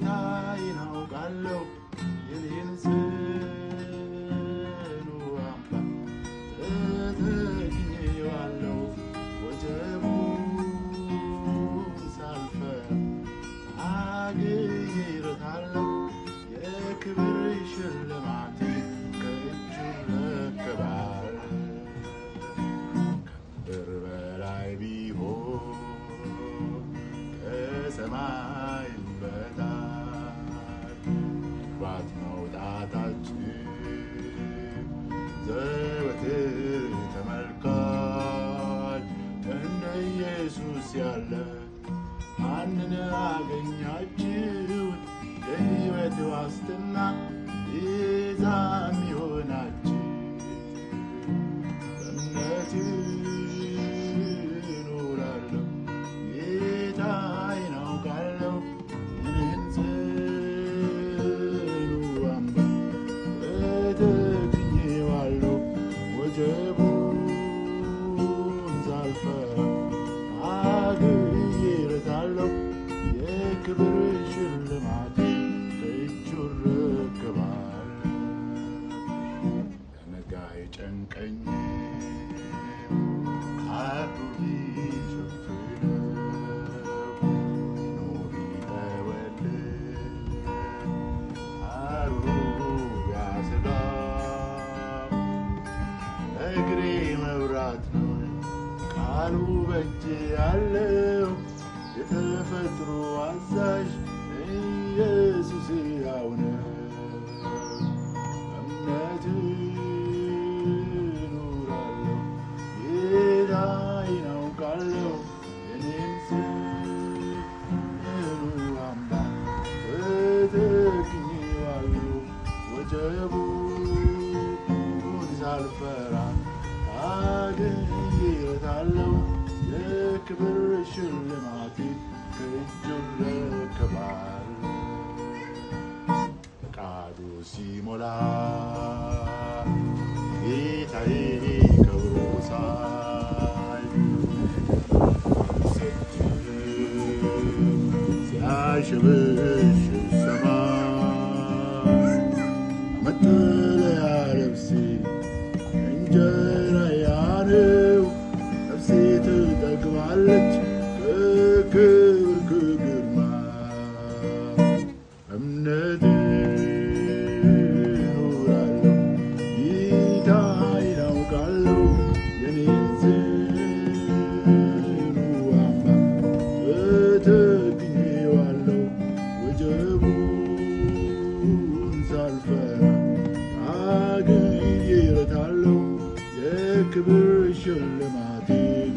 ጌታዬን አውቃለሁ የኔን ጽኑ አምባ ተተክኜዋለሁ ወጀቡን ሳልፈራ አግኝቼዋለሁ የክብር ሽልማት ከእጁ እረከባለሁ ከምድር በላይ ቢሆን ከሰማይም በታች መግባት መውጣታችን ዘወትር ተመልካች እንደ ኢየሱስ ያለ ማንን አገኛችሁት? የሕይወት ዋስትና ቤዛ የሚሆናችሁ በእምነት እኖራለሁ ጌታዬን አውቃለሁ የኔን ጽኑ አምባ ተተክኜዋለሁ ወጀቡን ሳልፈራ አግኝቼዋለሁ የክብር ሽልማት ከእጁ እረከባለሁ ለነጋ አይጨንቀኝም ሐሩር ቢሸፍነው ኖ ቢጠወልግ ሐሩሩ ቢያሰጋው እግሬ መብራት ነው ቃሉ በእጄ ያለው የተፈጥሮ አዛዥ ኢየሱስ ሕያው ነው በእምነት እኖራለሁ ጌታዬን አውቃለሁ የኔን ጽኑ አምባ ተተክኜዋለሁ ወጀቡን ሳልፈራ አግኝቼዋለሁ የክብር ሽልማት ከእጁ እረከባለሁ ፈቃዱ ሲሞላ ጌታዬ ከብሮ ሳይ ሲያሸበሽብ ሰማይ መጠለያ ልብሴ እንጀራዬ ነው ነፍሴ ትጠግባለች ከክብር ከግርማ በእምነት እኖራለሁ ጌታዬን አውቃለሁ የኔን ጽኑ አምባ ተተክኜዋለሁ ወጀቡን ሳልፈራ አግኝቼዋለሁ የክብር ሽልማቴን